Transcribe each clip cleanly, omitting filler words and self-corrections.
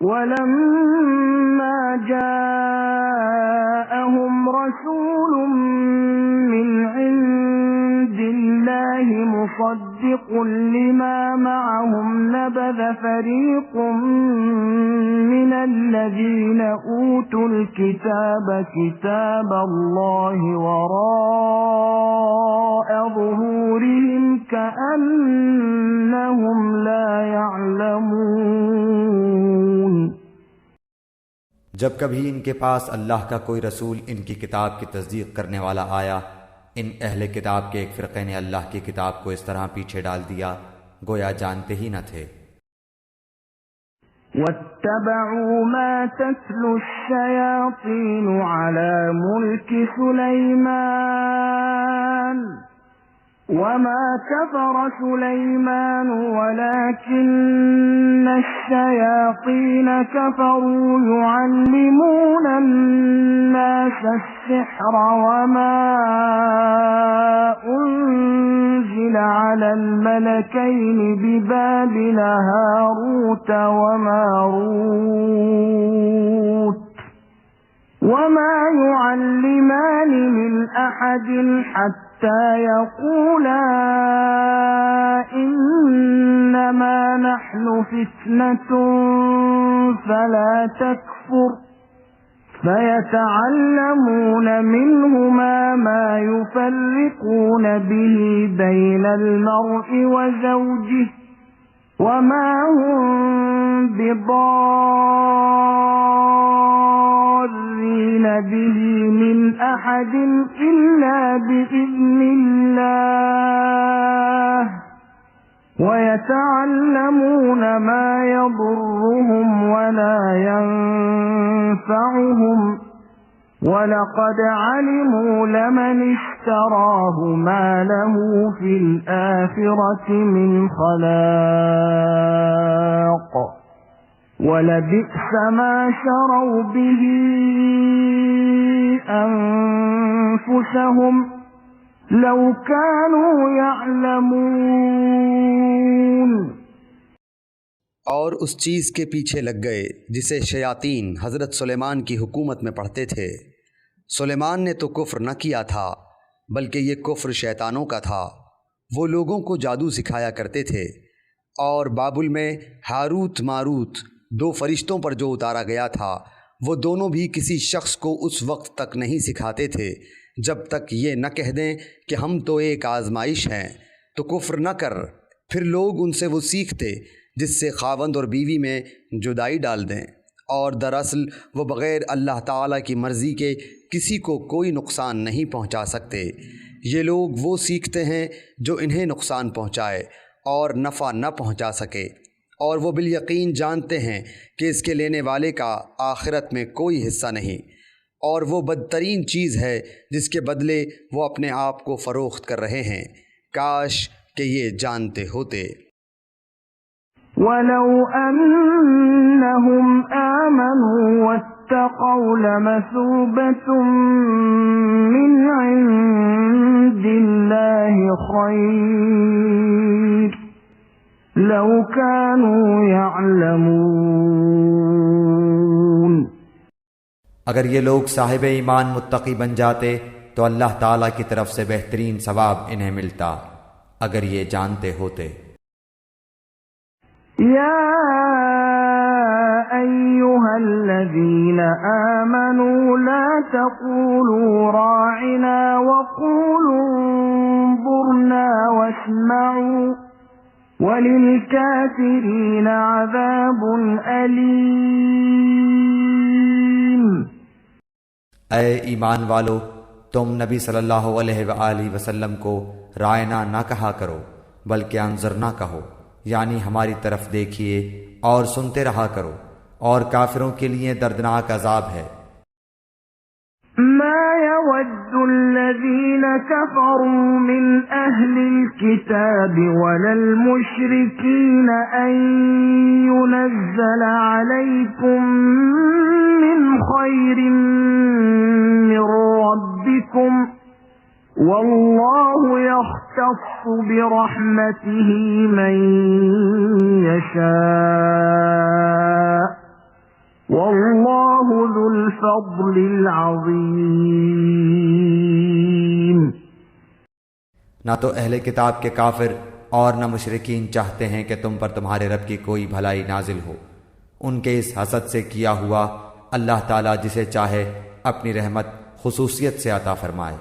وَلَمَّا جَاءَهُمْ رَسُولٌ مِّنْ عِندِ اللَّهِ مُصَدِّقٌ لِّمَا مَعَهُمْ نَبَذَ فَرِيقٌ مِّنَ الَّذِينَ أُوتُوا الْكِتَابَ كِتَابَ اللَّهِ وَرَاءَ ظُهُورِهِمْ كَأَنَّهُمْ لَا يَعْلَمُونَ۔ جب کبھی ان کے پاس اللہ کا کوئی رسول ان کی کتاب کی تصدیق کرنے والا آیا، ان اہل کتاب کے ایک فرقے نے اللہ کی کتاب کو اس طرح پیچھے ڈال دیا گویا جانتے ہی نہ تھے۔ وَاتَّبَعُوا مَا تَتْلُو الشَّيَاطِينُ عَلَى مُلْكِ سُلَيْمَانَ وَمَا كَفَرَ سُلَيْمَانُ وَلَكِنَّ الشَّيَاطِينَ كَفَرُوا يُعَلِّمُونَ النَّاسَ السِّحْرَ وَمَا أُنزِلَ عَلَى الْمَلَكَيْنِ بِبَابِلَ هَارُوتَ وَمَارُوتَ وَمَا يُعَلِّمَانِ مِنْ أَحَدٍ حَتَّى يَقُولَا إِنَّمَا نَحْنُ فِتْنَةٌ فَلَا تَكْفُرْ فَيَتَعَلَّمُونَ مِنْهُمَا مَا يُفَرِّقُونَ بِهِ بَيْنَ الْمَرْءِ وَزَوْجِهِ وَمَا هُمْ بِضَارِّينَ بِهِ مِنْ أَحَدٍ إِلَّا بِإِذْنِ اللَّهِ وَيَتَعَلَّمُونَ مَا يَضُرُّهُمْ وَلَا يَنفَعُهُمْ وَلَقَدْ عَلِمُوا لَمَنِ اشْتَرَاهُ مَا لَهُ فِي الْآخِرَةِ مِنْ خَلَاقٍ وَلَبِئْسَ مَا شَرَوْا بِهِ أَنفُسَهُمْ لَوْ كَانُوا يَعْلَمُونَ۔ اور اس چیز کے پیچھے لگ گئے جسے شیاطین حضرت سلیمان کی حکومت میں پڑھتے تھے۔ سلیمان نے تو کفر نہ کیا تھا بلکہ یہ کفر شیطانوں کا تھا۔ وہ لوگوں کو جادو سکھایا کرتے تھے، اور بابل میں ہاروت ماروت دو فرشتوں پر جو اتارا گیا تھا وہ دونوں بھی کسی شخص کو اس وقت تک نہیں سکھاتے تھے جب تک یہ نہ کہہ دیں کہ ہم تو ایک آزمائش ہیں، تو کفر نہ کر۔ پھر لوگ ان سے وہ سیکھتے جس سے خاوند اور بیوی میں جدائی ڈال دیں، اور دراصل وہ بغیر اللہ تعالیٰ کی مرضی کے کسی کو کوئی نقصان نہیں پہنچا سکتے۔ یہ لوگ وہ سیکھتے ہیں جو انہیں نقصان پہنچائے اور نفع نہ پہنچا سکے، اور وہ بالیقین جانتے ہیں کہ اس کے لینے والے کا آخرت میں کوئی حصہ نہیں، اور وہ بدترین چیز ہے جس کے بدلے وہ اپنے آپ کو فروخت کر رہے ہیں۔ کاش کہ یہ جانتے ہوتے۔ وَلَوْ أَنَّهُمْ آمَنُوا وَاتَّقَوْا لَمَثُوبَةٌ مِّنْ عِندِ اللَّهِ خَيْرٌ لَوْ كَانُوا يَعْلَمُونَ۔ اگر یہ لوگ صاحب ایمان متقی بن جاتے تو اللہ تعالیٰ کی طرف سے بہترین ثواب انہیں ملتا اگر یہ جانتے ہوتے۔ یا ایھا الذین آمنوا لا تقولوا راعنا وقولوا انظرنا واسمعوا وَلِلْكَافِرِينَ عَذَابٌ أَلِيمٌ۔ اے ایمان والو، تم نبی صلی اللہ علیہ وآلہ وسلم کو رائنا نہ کہا کرو بلکہ انظرنا کہو، یعنی ہماری طرف دیکھیے اور سنتے رہا کرو، اور کافروں کے لیے دردناک عذاب ہے۔ ما يود الذين كفروا من أهل الكتاب ولا المشركين أن ينزل عليكم من خير من ربكم والله يختص برحمته من يشاء الفضل العظيم. نہ تو اہل کتاب کے کافر اور نہ مشرکین چاہتے ہیں کہ تم پر تمہارے رب کی کوئی بھلائی نازل ہو. ان کے اس حسد سے کیا ہوا اللہ تعالیٰ جسے چاہے اپنی رحمت خصوصیت سے عطا فرمائے.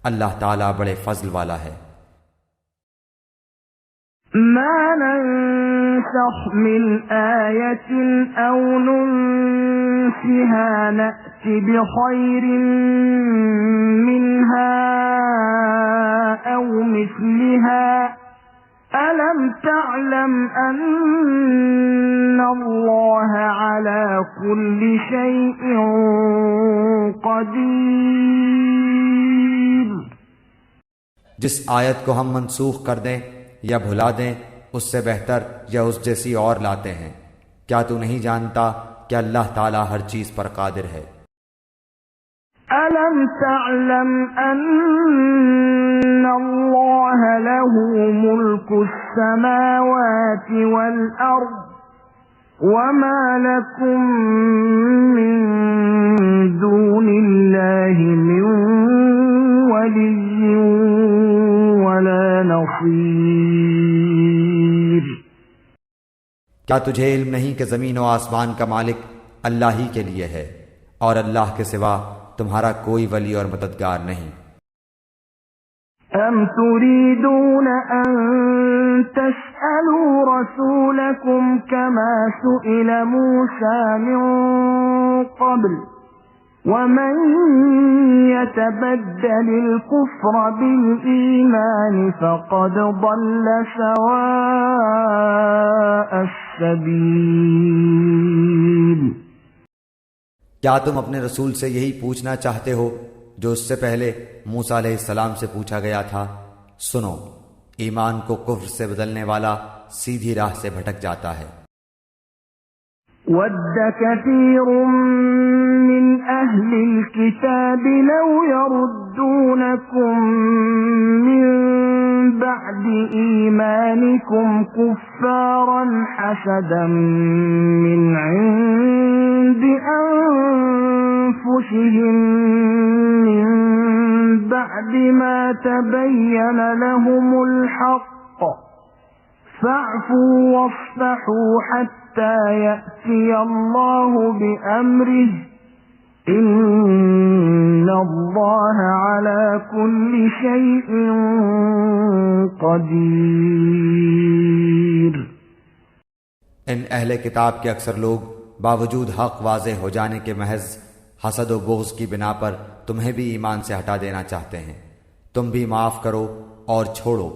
اللہ تعالیٰ بڑے فضل والا ہے. ما ننسخ من آية أو ننسها نأت بخير منها أو مثلها ألم تعلم أن الله على كل شيء قدير. جس آیت کو ہم منسوخ کر دیں یا بھلا دیں اس سے بہتر یا اس جیسی اور لاتے ہیں. کیا تو نہیں جانتا کہ اللہ تعالیٰ ہر چیز پر قادر ہے؟ ألم تعلم أن الله له ملك السماوات والأرض وما لكم من دون الله من ولي ولا نصير. کیا تجھے علم نہیں کہ زمین و آسمان کا مالک اللہ ہی کے لیے ہے اور اللہ کے سوا تمہارا کوئی ولی اور مددگار نہیں؟ أم تريدون أن تسألوا رسولكم كما سئل موسى من قبل ومن يتبدل الكفر بالإيمان فقد ضل سواء السبيل. کیا تم اپنے رسول سے یہی پوچھنا چاہتے ہو جو اس سے پہلے موسیٰ علیہ السلام سے پوچھا گیا تھا؟ سنو، ایمان کو کفر سے بدلنے والا سیدھی راہ سے بھٹک جاتا ہے. وَدَّ كَثِيرٌ مِّنْ أَهْلِ الْكِتَابِ لَوْ يَرُدُّونَكُمْ مِّن بَعْدِ إِيمَانِكُمْ كُفَّارًا حَسَدًا مِّنْ عِندِ أَنفُسِهِم مِّن بَعْدِ مَا تَبَيَّنَ لَهُمُ الْحَقُّ فَاعْفُوا وَاصْفَحُوا حَتَّى يَأْتِيَ اللَّهُ بِأَمْرِهِ إِنَّ اللَّهَ عَلَى كُلِّ شَيْءٍ قَدِيرٌ. ان اہل کتاب کے اکثر لوگ باوجود حق واضح ہو جانے کے محض حسد و بغض کی بنا پر تمہیں بھی ایمان سے ہٹا دینا چاہتے ہیں. تم بھی معاف کرو اور چھوڑو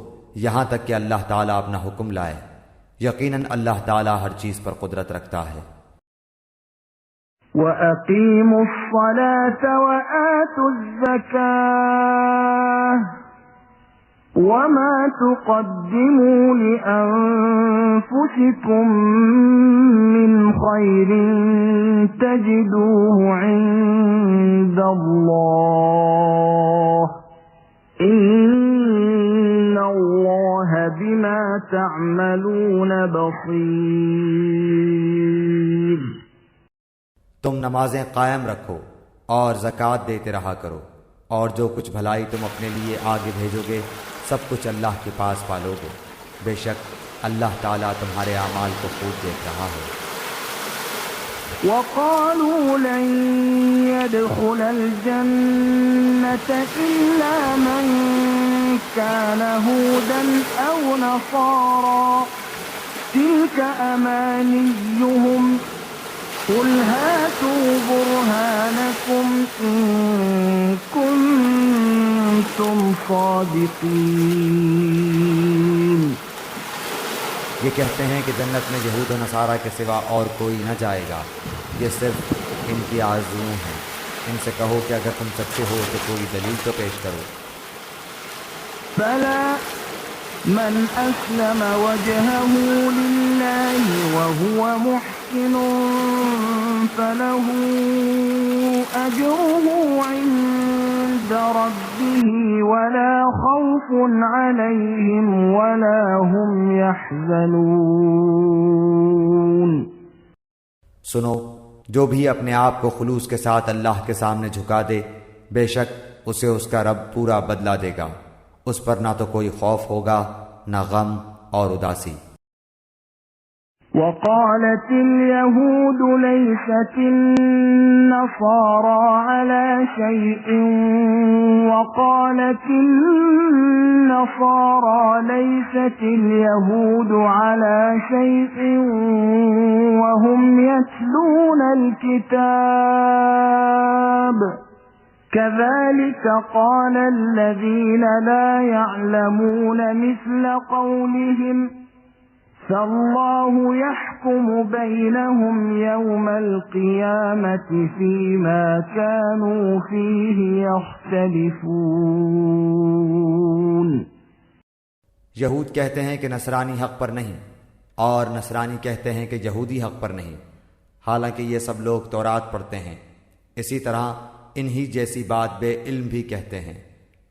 یہاں تک کہ اللہ تعالیٰ اپنا حکم لائے. یقیناً اللہ تعالیٰ ہر چیز پر قدرت رکھتا ہے. وَأَقِيمُوا الصَّلَاةَ وَآتُوا الزَّكَاةَ وَمَا تُقَدِّمُوا لِأَنفُسِكُم مِّنْ خَيْرٍ تَجِدُوهُ عِندَ اللَّهِ إِنَّ اللَّهَ بِمَا تَعْمَلُونَ بَصِيرٌ. تم نمازیں قائم رکھو اور زکوٰۃ دیتے رہا کرو اور جو کچھ بھلائی تم اپنے لیے آگے بھیجو گے سب کچھ اللہ کے پاس پالو گے. بے شک اللہ تعالیٰ تمہارے اعمال کو خوب دیکھ رہا ہے. وَقَالُوا لَن يَدْخُلَ الْجَنَّةَ إِلَّا مَن كَانَ هُودًا أَوْ نَصَارَىٰ تِلْكَ أَمَانِيُّهُمْ قُلْ هَاتُوا بُرْهَانَكُمْ إِن كُنتُمْ صَادِقِينَ. یہ کہتے ہیں کہ جنت میں یہود و نصارہ کے سوا اور کوئی نہ جائے گا، یہ صرف ان کی آرزویں ہیں. ان سے کہو کہ اگر تم سچے ہو تو کوئی دلیل تو پیش کرو. بَلَىٰ مَنْ أَسْلَمَ وَجْهَهُ لِلَّهِ وَهُوَ مُحْسِنٌ فَلَهُ أَجْرُهُ عِندَ رَبِّهِ وَلَا خَوْفٌ عَلَيْهِمْ وَلَا هُمْ يَحْزَنُونَ. سنو، جو بھی اپنے آپ کو خلوص کے ساتھ اللہ کے سامنے جھکا دے، بے شک اسے اس کا رب پورا بدلہ دے گا، اس پر نہ تو کوئی خوف ہوگا نہ غم اور اداسی۔ وقالت اليهود ليست النصارى على شيء وقالت النصارى ليست اليهود على شيء وهم يتلون الكتاب كذلك قال الذين لا يعلمون مثل قولهم فالله يحكم بينهم يوم القيامة فيما كانوا فيه يختلفون۔ یہود کہتے ہیں کہ نصرانی حق پر نہیں، اور نصرانی کہتے ہیں کہ یہودی حق پر نہیں، حالانکہ یہ سب لوگ تورات پڑھتے ہیں۔ اسی طرح انہی جیسی بات بے علم بھی کہتے ہیں۔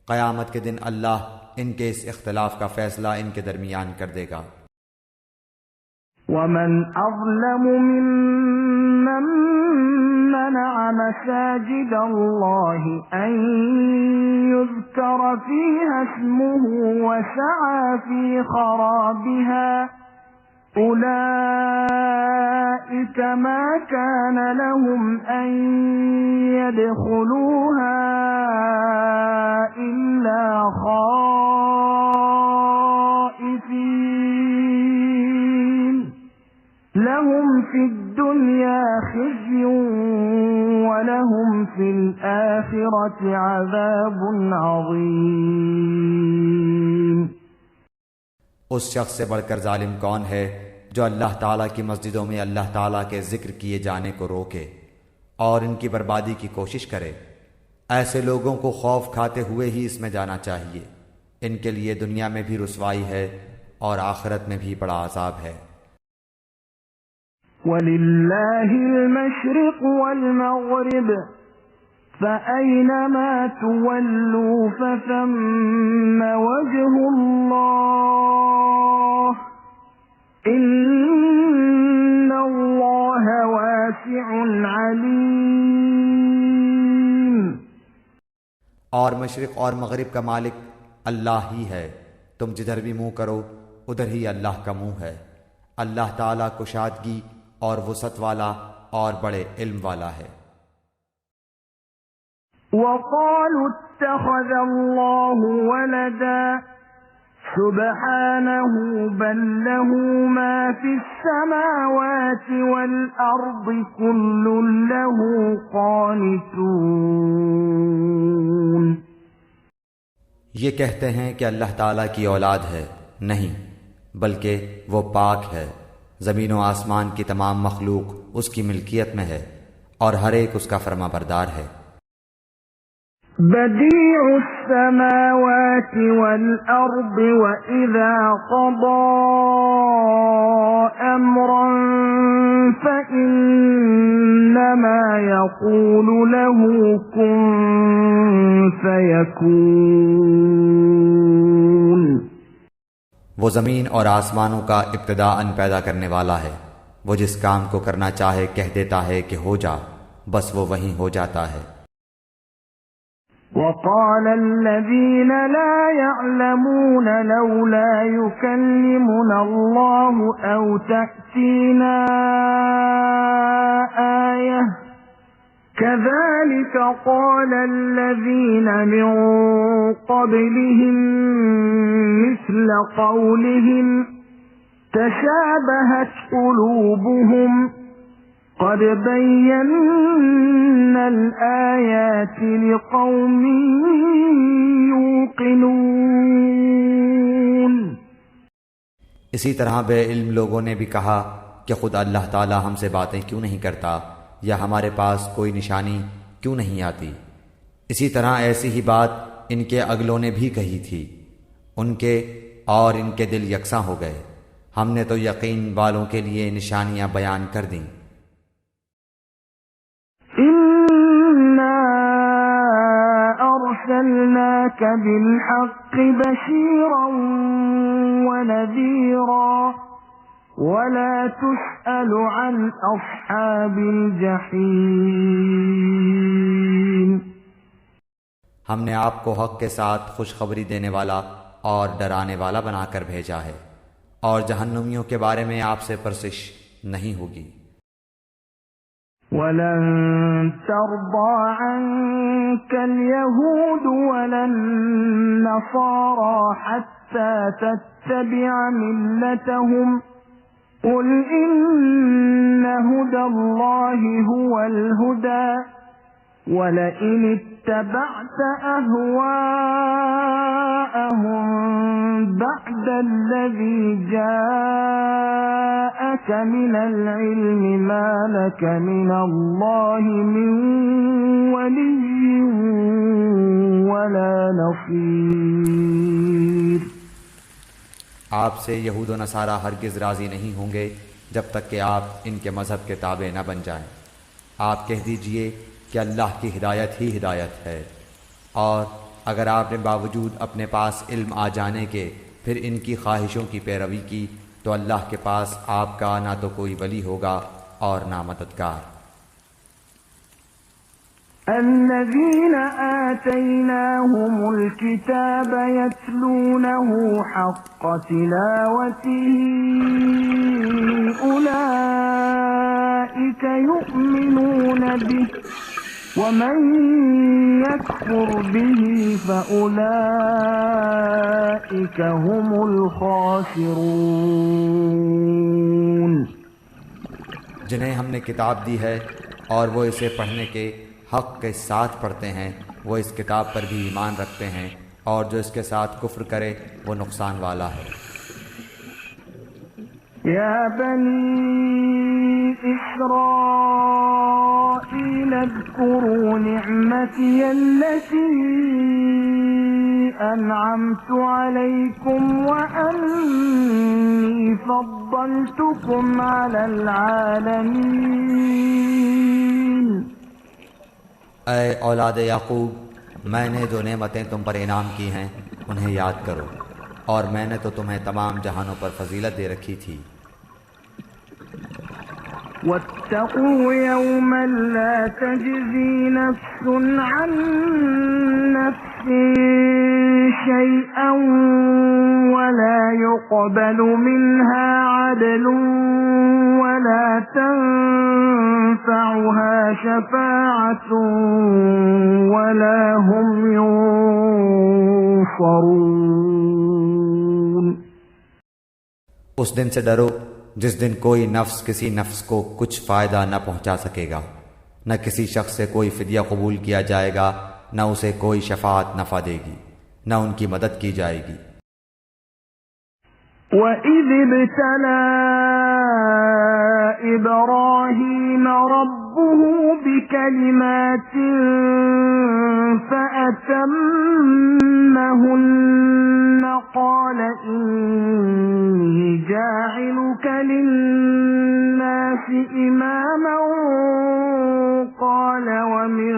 قیامت کے دن اللہ ان کے اس اختلاف کا فیصلہ ان کے درمیان کر دے گا۔ ومن أظلم ممن منع مساجد الله أن يذكر فيها اسمه وسعى في خرابها أولئك ما كان لهم أن يدخلوها إلا خائفين لهم في الدنيا خزي ولهم في الآخرة عذاب عظيم۔ اس شخص سے بڑھ کر ظالم کون ہے جو اللہ تعالیٰ کی مسجدوں میں اللہ تعالیٰ کے ذکر کیے جانے کو روکے اور ان کی بربادی کی کوشش کرے؟ ایسے لوگوں کو خوف کھاتے ہوئے ہی اس میں جانا چاہیے، ان کے لیے دنیا میں بھی رسوائی ہے اور آخرت میں بھی بڑا عذاب ہے۔ وَلِلَّهِ الْمَشْرِقُ وَالْمَغْرِبُ فَأَيْنَمَا تُوَلُّوا فَثَمَّ وَجْهُ اللَّهِ إِنَّ اللَّهَ وَاسِعٌ عَلِيمٌ۔ اور مشرق اور مغرب کا مالک اللہ ہی ہے، تم جدھر بھی منہ کرو ادھر ہی اللہ کا منہ ہے۔ اللہ تعالیٰ کشادگی اور وسعت والا اور بڑے علم والا ہے۔ وَقَالُوا اتَّخَذَ اللَّهُ وَلَدًا سُبْحَانَهُ بَل لَّهُ مَا فِي السَّمَاوَاتِ وَالْأَرْضِ كُلٌّ لَّهُ قَانِتُونَ۔ یہ کہتے ہیں کہ اللہ تعالیٰ کی اولاد ہے، نہیں بلکہ وہ پاک ہے۔ زمین و آسمان کی تمام مخلوق اس کی ملکیت میں ہے اور ہر ایک اس کا فرما بردار ہے۔ بديع السماوات والأرض وإذا قضى أمرا فإنما يقول له كن فيكون۔ وہ زمین اور آسمانوں کا ابتداءً پیدا کرنے والا ہے، وہ جس کام کو کرنا چاہے کہہ دیتا ہے کہ ہو جا، بس وہ وہیں ہو جاتا ہے۔ وقال الذين لا يعلمون لولا يكلمنا الله أو تأتينا آية كذلك قال الذين من قبلهم مثل قولهم تشابهت قلوبهم قد بينا الآيات لقوم يوقنون۔ اسی طرح بے علم لوگوں نے بھی کہا کہ خود اللہ تعالی ہم سے باتیں کیوں نہیں کرتا، یا ہمارے پاس کوئی نشانی کیوں نہیں آتی۔ اسی طرح ایسی ہی بات ان کے اگلوں نے بھی کہی تھی، ان کے اور ان کے دل یکساں ہو گئے۔ ہم نے تو یقین والوں کے لیے نشانیاں بیان کر دیں۔ إِنَّا أَرْسَلْنَاكَ بِالْحَقِّ بَشِيرًا وَنَذِيرًا ولا تسأل عن أصحاب الجحيم. ہم نے آپ کو حق کے ساتھ خوشخبری دینے والا اور ڈرانے والا بنا کر بھیجا ہے، اور جہنمیوں کے بارے میں آپ سے پرسش نہیں ہوگی۔ ولن ترضى عنك اليهود ولا النصارى حتى تتبع ملتهم قل إن هدى الله هو الهدى ولئن اتبعت أهواءهم بعد الذي جاءك من العلم ما لك من الله من ولي ولا نصير. آپ سے یہود و نصارہ ہرگز راضی نہیں ہوں گے جب تک کہ آپ ان کے مذہب کے تابع نہ بن جائیں۔ آپ کہہ دیجئے کہ اللہ کی ہدایت ہی ہدایت ہے، اور اگر آپ نے باوجود اپنے پاس علم آ جانے کے پھر ان کی خواہشوں کی پیروی کی تو اللہ کے پاس آپ کا نہ تو کوئی ولی ہوگا اور نہ مددگار۔ الذين آتيناهم الكتاب يتلونه حق تلاوته أولئك يؤمنون به ومن يكفر به فأولئك هم الخاسرون. جنہیں ہم نے کتاب دی ہے اور وہ اسے پڑھنے کے حق کے ساتھ پڑھتے ہیں، وہ اس کتاب پر بھی ایمان رکھتے ہیں، اور جو اس کے ساتھ کفر کرے وہ نقصان والا ہے۔ يا بني إسرائيل اذكروا نعمتي التي أنعمت عليكم وأني فضلتكم على العالمين. اے اولاد یعقوب، میں نے جو نعمتیں تم پر انعام کی ہیں انہیں یاد کرو، اور میں نے تو تمہیں تمام جہانوں پر فضیلت دے رکھی تھی۔ واتقوا يوما لا تجزي نفس عن نفس شيئا ولا يقبل منها عدل ولا تنفعها شفاعة ولا هم ينصرون. اس دن سے ڈرو جس دن کوئی نفس کسی نفس کو کچھ فائدہ نہ پہنچا سکے گا، نہ کسی شخص سے کوئی فدیہ قبول کیا جائے گا، نہ اسے کوئی شفاعت نفع دے گی، نہ ان کی مدد کی جائے گی۔ وَإِذِ ابْتَلَى إِبْرَاهِيمَ رَبُّهُ بِكَلِمَاتٍ فَأَتَمَّهُنَّ قَالَ إِنِّي جَاعِلُكَ لِلنَّاسِ إِمَامًا قَالَ وَمِن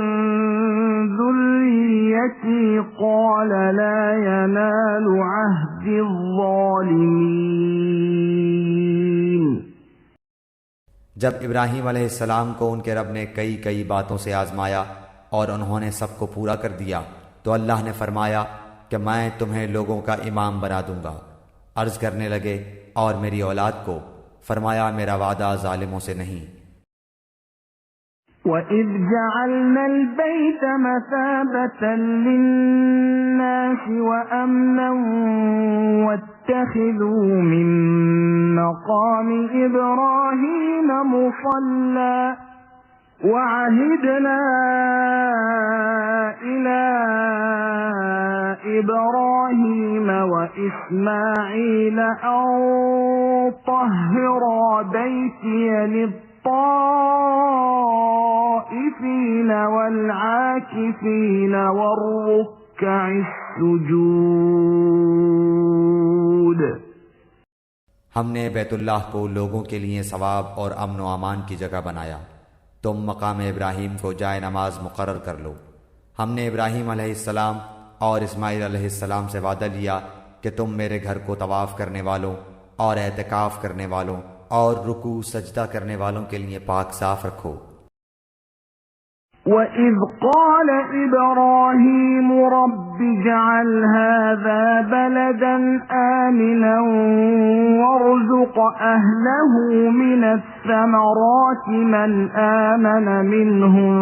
ذُرِّيَّتِي قَالَ لَا يَنَالُ عَهْدِ الظَّالِمِينَ. جب ابراہیم علیہ السلام کو ان کے رب نے کئی باتوں سے آزمایا اور انہوں نے سب کو پورا کر دیا تو اللہ نے فرمایا کہ میں تمہیں لوگوں کا امام بنا دوں گا۔ عرض کرنے لگے اور میری اولاد کو؟ فرمایا میرا وعدہ ظالموں سے نہیں۔ وَإِذْ جَعَلْنَا الْبَيْتَ مَثَابَةً لِلنَّاسِ وَأَمْنًا وَاتَّخِذُوا مِن مَّقَامِ إِبْرَاهِيمَ مُصَلًّى وَعَهِدْنَا إِلَىٰ إِبْرَاهِيمَ وَإِسْمَاعِيلَ أَن طَهِّرَا بَيْتِيَ للطائفين والعاكفين والركع السجود. ہم نے بیت اللہ کو لوگوں کے لیے ثواب اور امن و امان کی جگہ بنایا، تم مقام ابراہیم کو جائے نماز مقرر کر لو۔ ہم نے ابراہیم علیہ السلام اور اسماعیل علیہ السلام سے وعدہ لیا کہ تم میرے گھر کو طواف کرنے والوں اور اعتکاف کرنے والوں اور رکوع سجدہ کرنے والوں کے لیے پاک صاف رکھو۔ وَإِذْ قَالَ إِبْرَاهِيمُ رَبِّ اجْعَلْ هَذَا بَلَدًا آمِنًا وَارْزُقْ أَهْلَهُ مِنَ الثَّمَرَاتِ مَنْ آمَنَ مِنْهُمْ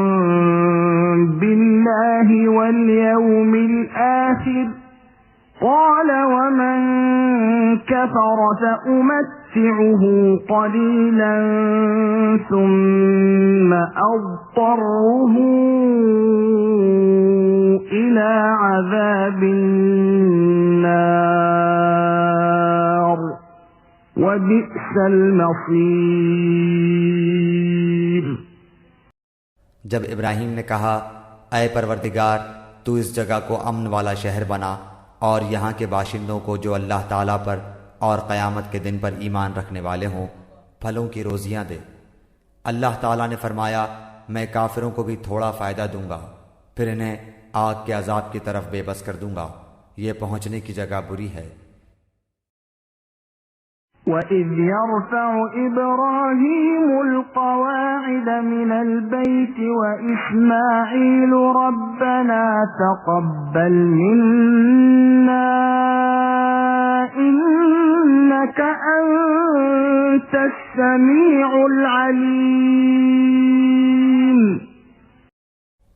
بِاللَّهِ وَالْيَوْمِ الْآخِرِ قَالَ وَمَنْ كَفَرَ فَأُمَتِّعُهُ قَلِيلًا ثُمَّ أَضْطَرُّهُ إِلَى عَذَابِ النَّارِ وَبِئْسَ الْمَصِيرُ۔ جب ابراہیم نے کہا اے پروردگار تو اس جگہ کو امن والا شہر بنا اور یہاں کے باشندوں کو جو اللہ تعالیٰ پر اور قیامت کے دن پر ایمان رکھنے والے ہوں پھلوں کی روزیاں دے۔ اللہ تعالیٰ نے فرمایا میں کافروں کو بھی تھوڑا فائدہ دوں گا، پھر انہیں آگ کے عذاب کی طرف بے بس کر دوں گا، یہ پہنچنے کی جگہ بری ہے۔ وَإِذْ يَرْفَعُ إِبْرَاهِيمُ الْقَوَاعِدَ مِنَ الْبَيْتِ وَإِسْمَاعِيلُ رَبَّنَا تَقَبَّلْ مِنَّا إِنَّكَ أَنْتَ السَّمِيعُ الْعَلِيمُ۔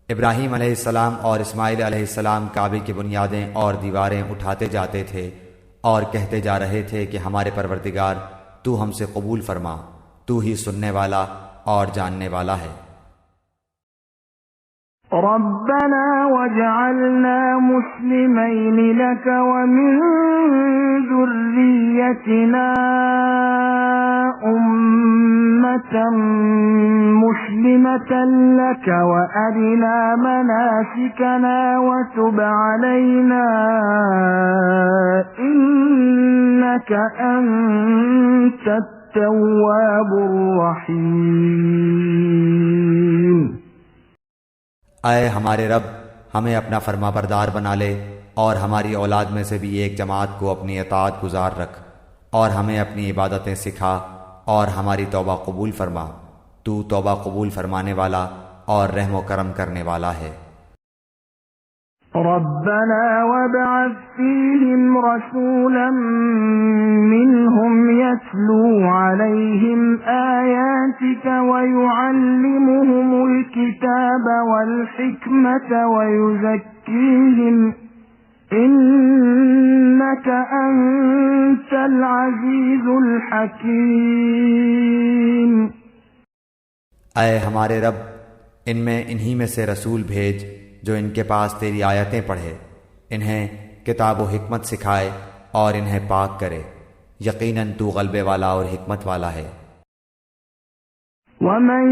ابراہیم علیہ السلام اور اسماعیل علیہ السلام کعبے کی بنیادیں اور دیواریں اٹھاتے جاتے تھے اور کہتے جا رہے تھے کہ ہمارے پروردگار تو ہم سے قبول فرما، تو ہی سننے والا اور جاننے والا ہے۔ ربنا واجعلنا مسلمين لك ومن ذريتنا أمة مسلمة لك وأرنا مناسكنا وتب علينا إنك أنت التواب الرحيم۔ اے ہمارے رب ہمیں اپنا فرما بردار بنا لے اور ہماری اولاد میں سے بھی ایک جماعت کو اپنی اطاعت گزار رکھ اور ہمیں اپنی عبادتیں سکھا اور ہماری توبہ قبول فرما، تو توبہ قبول فرمانے والا اور رحم و کرم کرنے والا ہے۔ ربنا وابعث فيهم رسولا منهم يتلو عليهم آياتك ويعلمهم الكتاب والحكمة ويزكيهم إنك أنت العزيز الحكيم۔ اے ہمارے رب ان میں انہی میں سے رسول بھیج جو ان کے پاس تیری آیتیں پڑھے، انہیں کتاب و حکمت سکھائے اور انہیں پاک کرے، یقیناً تو غلبے والا اور حکمت والا ہے۔ ومن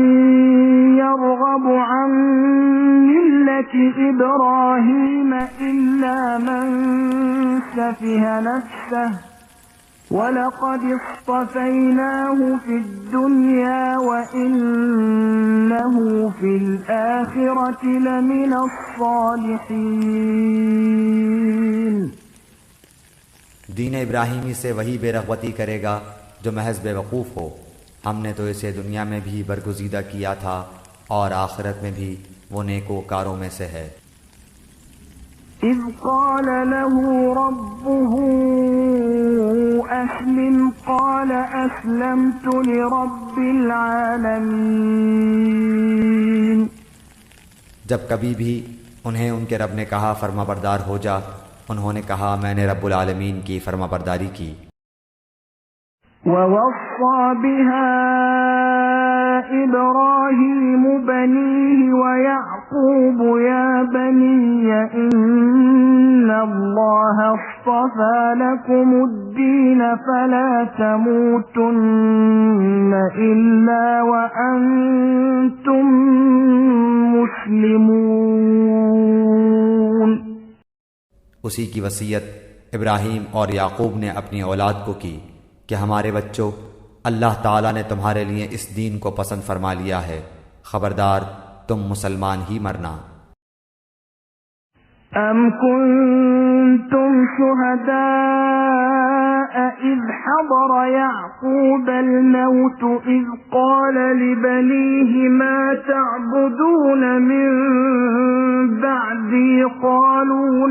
يرغب عن ملة إبراهيم إلا من سفه نفسه وَلَقَدِ اصْطَفَيْنَاهُ فِي الدُّنْيَا وَإِنَّهُ فِي الْآخِرَةِ لَمِنَ الصَّالِحِينَ۔ دین ابراہیمی سے وہی بے رغبتی کرے گا جو محض بے وقوف ہو، ہم نے تو اسے دنیا میں بھی برگزیدہ کیا تھا اور آخرت میں بھی وہ نیکوکاروں میں سے ہے۔ اذ قال له ربه اسلم قال اسلمت لرب العالمین۔ جب کبھی بھی انہیں ان کے رب نے کہا فرما بردار ہو جا، انہوں نے کہا میں نے رب العالمین کی فرما برداری کی۔ وَوَصَّى بِهَا إِبْرَاهِيمُ بَنِيهِ وَيَعْقُوبُ يَا بَنِيَّ إِنَّ اللَّهَ اصْطَفَى لَكُمُ الدِّينَ فَلَا تَمُوتُنَّ إِلَّا وَأَنْتُمْ مُسْلِمُونَ۔ اسی کی وصیت ابراہیم اور یعقوب نے اپنی اولاد کو کی کہ ہمارے بچوں، اللہ تعالیٰ نے تمہارے لیے اس دین کو پسند فرما لیا ہے، خبردار تم مسلمان ہی مرنا۔ ام کنتم شہداء إذ حضر يعقوب الموت إذ قال لبنيه ما تعبدون من بعدي قالوا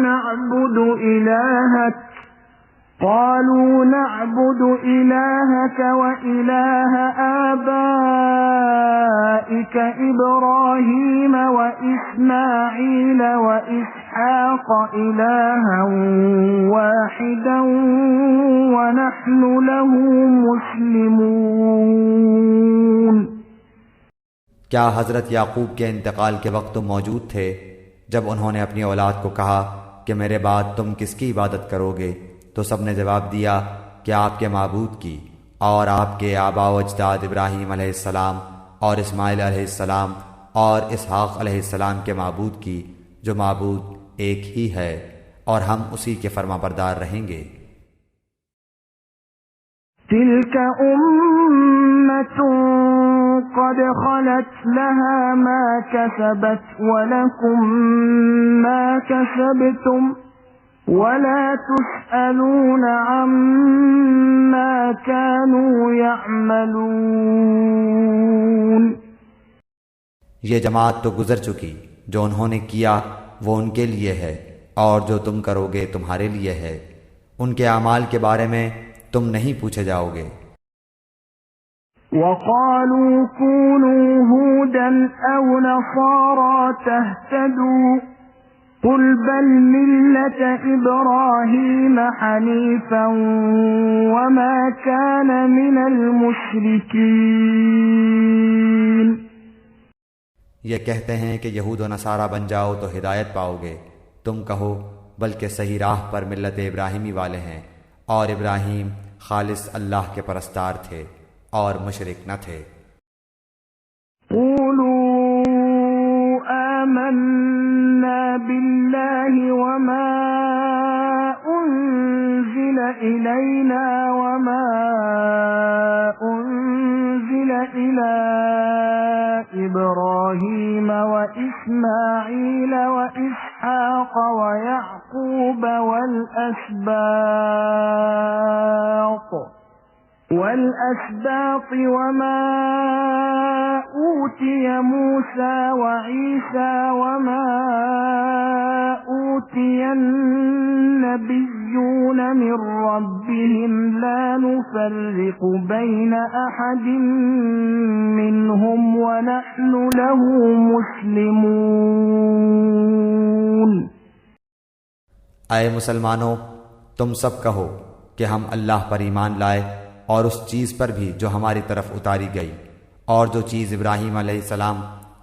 نعبد إلهك وإله آبائك إبراهيم وإسماعيل وإسحاق إلها واحدا ونحن له مسلمون۔ کیا حضرت یعقوب کے انتقال کے وقت تم موجود تھے جب انہوں نے اپنی اولاد کو کہا کہ میرے بعد تم کس کی عبادت کرو گے؟ تو سب نے جواب دیا کہ آپ کے معبود کی اور آپ کے آبا و اجداد ابراہیم علیہ السلام اور اسماعیل علیہ السلام اور اسحاق علیہ السلام کے معبود کی، جو معبود ایک ہی ہے، اور ہم اسی کے فرما بردار رہیں گے۔ تلك أمة قد خلت لها ما كسبت ولكم ما كسبتم ولا تسألون عما كانوا يعملون۔ یہ جماعت تو گزر چکی، جو انہوں نے کیا وہ ان کے لیے ہے، اور جو تم کرو گے تمہارے لیے ہے، ان کے اعمال کے بارے میں تم نہیں پوچھے جاؤ گے۔ وقالوا كونوا هودا أو نصارى تهتدوا قل بل ملة إبراهيم حنيفا وما كان من المشركين۔ یہ کہتے ہیں کہ یہود و نصارہ بن جاؤ تو ہدایت پاؤ گے، تم کہو بلکہ صحیح راہ پر ملت ابراہیمی والے ہیں، اور ابراہیم خالص اللہ کے پرستار تھے اور مشرک نہ تھے۔ قولوا آمنا بالله وما أنزل إلينا وما أنزل إلى إبراهيم وإسماعيل وإسحاق ويعقوب والأسباط وما أوتي موسى وعيسى وما أوتي النبيون من ربهم لا نفرق بين أحد منهم ونحن له مسلمون۔ اے مسلمانوں، تم سب کہو کہ ہم اللہ پر ایمان لائے اور اس چیز پر بھی جو ہماری طرف اتاری گئی، اور جو چیز ابراہیم علیہ السلام،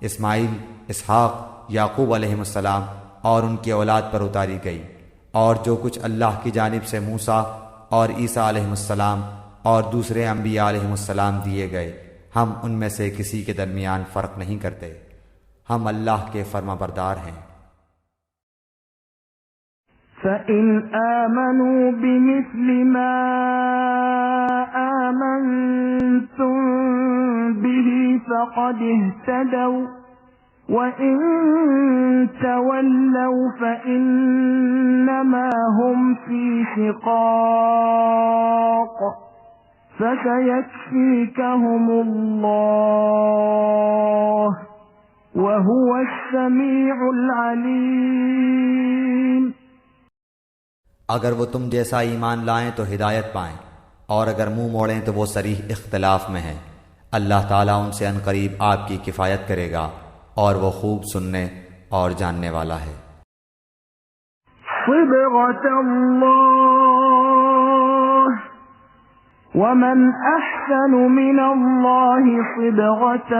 اسماعیل، اسحاق، یعقوب علیہ السلام اور ان کی اولاد پر اتاری گئی، اور جو کچھ اللہ کی جانب سے موسیٰ اور عیسیٰ علیہ السلام اور دوسرے انبیاء علیہ السلام دیے گئے، ہم ان میں سے کسی کے درمیان فرق نہیں کرتے، ہم اللہ کے فرما بردار ہیں۔ فَإِنْ آمَنُوا بِمِثْلِ مَا آمَنْتُمْ بِهِ فَقَدِ اهْتَدَوْا وَإِنْ تَوَلَّوْا فَإِنَّمَا هُمْ فِي شِقَاقٍ فَسَيَكْفِيكَهُمُ اللَّهُ وَهُوَ السَّمِيعُ الْعَلِيمُ۔ اگر وہ تم جیسا ایمان لائیں تو ہدایت پائیں، اور اگر منہ موڑیں تو وہ صریح اختلاف میں ہیں۔ اللہ تعالیٰ ان سے عنقریب آپ کی کفایت کرے گا، اور وہ خوب سننے اور جاننے والا ہے۔ صبغة الله ومن أحسن من الله صبغة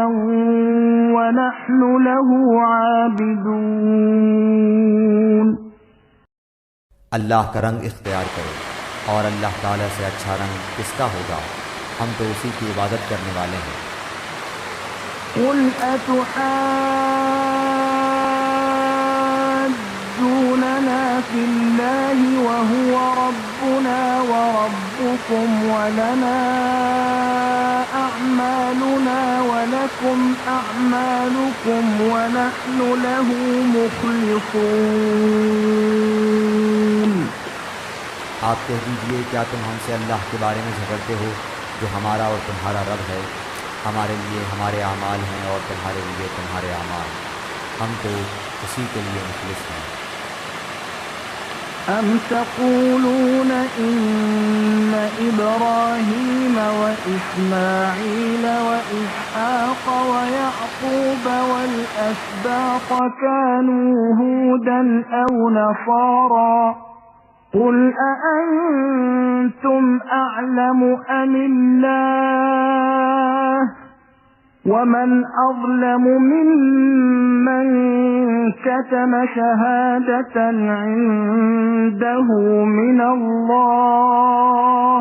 ونحن له عابدون۔ اللہ کا رنگ اختیار کرو، اور اللہ تعالیٰ سے اچھا رنگ کس کا ہوگا، ہم تو اسی کی عبادت کرنے والے ہیں۔ قل أتحاجوننا في الله وهو ربنا وربكم ولنا أعمالنا ولكم أعمالكم ونحن له مخلصون۔ آپ کہہ دیجئے کیا تم ہم سے اللہ کے بارے میں جھگڑتے ہو جو ہمارا اور تمہارا رب ہے؟ ہمارے لیے ہمارے اعمال ہیں اور تمہارے لیے تمہارے اعمال، ہم تو اسی کے لیے مخلص ہیں۔ أم تقولون إن إبراهيم وإسماعيل وإسحاق ويعقوب والأسباط كانوا هودا أو نصارى قل أأنتم أعلم أم الله ومن أظلم ممن كتم شهادة عنده من الله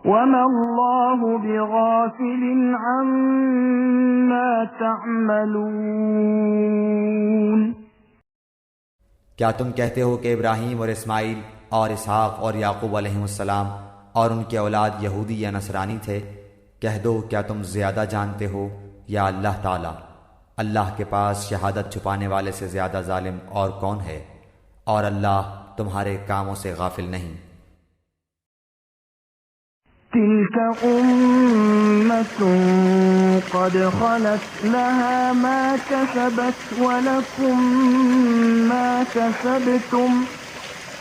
وما الله بغافل عما تعملون۔ کیا تم کہتے ہو کہ ابراہیم اور اسماعیل اور اسحاق اور یعقوب علیہ السلام اور ان کے اولاد یہودی یا نصرانی تھے؟ کہہ دو کیا تم زیادہ جانتے ہو یا اللہ تعالی؟ اللہ کے پاس شہادت چھپانے والے سے زیادہ ظالم اور کون ہے، اور اللہ تمہارے کاموں سے غافل نہیں۔ تلك أمة قد خلت لها ما كسبت ولكم ما كسبتم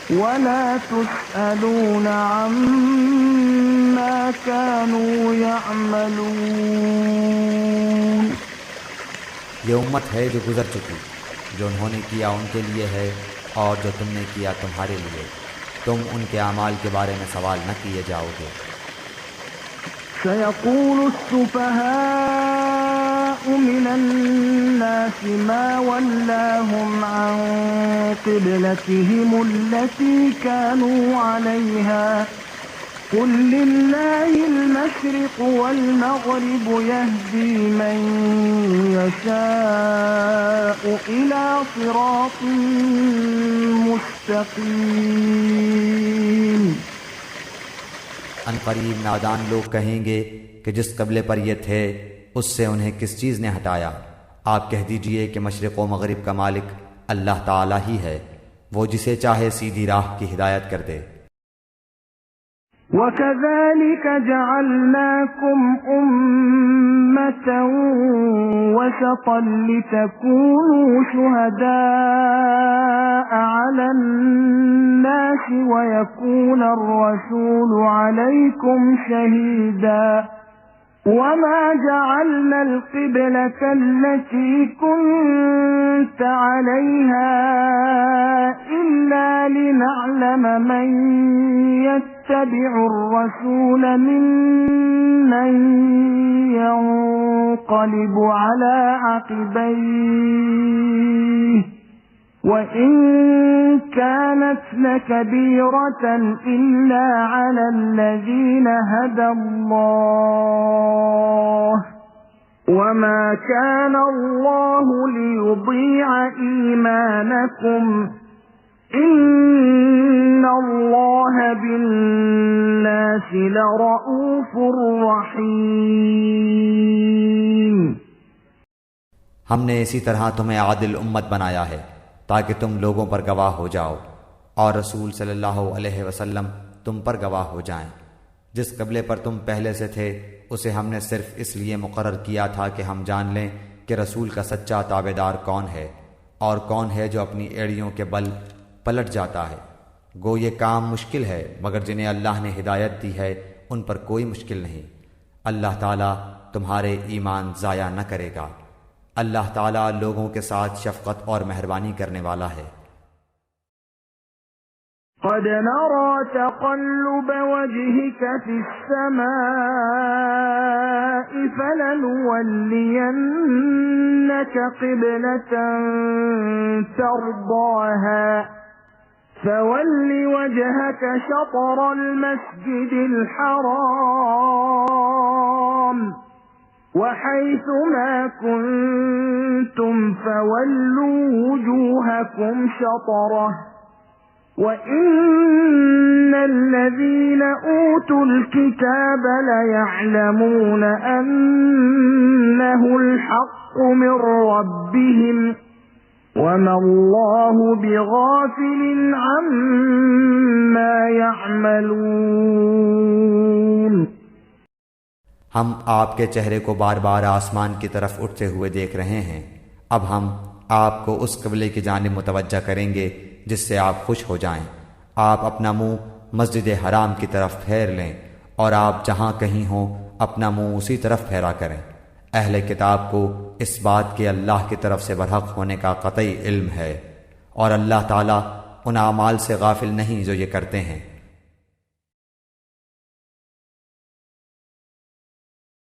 ولا تسألون عما كانوا يعملون۔ یہ امت ہے جو گزر چکی، جو انہوں نے کیا ان کے لیے ہے اور جو تم نے کیا تمہارے لیے، تم ان کے اعمال کے بارے میں سوال نہ کیے جاؤ گے۔ سيقول السفهاء من الناس ما ولاهم عن قبلتهم التي كانوا عليها قل لله المشرق والمغرب يهدي من يشاء إلى صراط مستقيم۔ ان قریب نادان لوگ کہیں گے کہ جس قبلے پر یہ تھے اس سے انہیں کس چیز نے ہٹایا؟ آپ کہہ دیجئے کہ مشرق و مغرب کا مالک اللہ تعالی ہی ہے، وہ جسے چاہے سیدھی راہ کی ہدایت کر دے۔ وَكَذَلِكَ جَعَلْنَاكُمْ أُمَّةً وَسَطًا لِتَكُونُوا شُهَدَاءَ عَلَى النَّاسِ وَيَكُونَ الرَّسُولُ عَلَيْكُمْ شَهِيدًا وَمَا جَعَلْنَا الْقِبْلَةَ الَّتِي كُنتَ عَلَيْهَا إِلَّا لِنَعْلَمَ مَن يَتَّبِعُ الرَّسُولَ مِمَّن يَنقَلِبُ عَلَى عَقِبَيْهِ وَإِن كَانَتْ لَكَبِيرَةً إِلَّا عَلَى الَّذِينَ هَدَى اللَّهُ وَمَا كَانَ اللَّهُ لِيُضِيعَ إِيمَانَكُمْ إِنَّ اللَّهَ بِالنَّاسِ لَرَءُوفٌ رَحِيمٌ۔ ہم نے اسی طرح تمہیں عادل امت بنایا ہے تاکہ تم لوگوں پر گواہ ہو جاؤ اور رسول صلی اللہ علیہ وسلم تم پر گواہ ہو جائیں۔ جس قبلے پر تم پہلے سے تھے اسے ہم نے صرف اس لیے مقرر کیا تھا کہ ہم جان لیں کہ رسول کا سچا تابعدار کون ہے اور کون ہے جو اپنی ایڑیوں کے بل پلٹ جاتا ہے۔ گو یہ کام مشکل ہے، مگر جنہیں اللہ نے ہدایت دی ہے ان پر کوئی مشکل نہیں۔ اللہ تعالیٰ تمہارے ایمان ضائع نہ کرے گا۔ اللہ تعالیٰ لوگوں کے ساتھ شفقت اور مہربانی کرنے والا ہے۔ قد نرى تقلب وجهك في السماء فلنولينك قبلة ترضاها فول وجهك شطر المسجد الحرام وحيث ما كنتم فولوا وجوهكم شطره وَإِنَّ الَّذِينَ أُوتُوا الْكِتَابَ لَيَعْلَمُونَ أَنَّهُ الْحَقُّ مِنْ رَبِّهِمْ وما الله بغافل عما يعملون۔ ہم آپ کے چہرے کو بار بار آسمان کی طرف اٹھتے ہوئے دیکھ رہے ہیں۔ اب ہم آپ کو اس قبلے کی جانب متوجہ کریں گے جس سے آپ خوش ہو جائیں۔ آپ اپنا منہ مسجد حرام کی طرف پھیر لیں اور آپ جہاں کہیں ہوں اپنا منہ اسی طرف پھیرا کریں۔ اہل کتاب کو اس بات کے اللہ کی طرف سے برحق ہونے کا قطعی علم ہے، اور اللہ تعالیٰ ان اعمال سے غافل نہیں جو یہ کرتے ہیں۔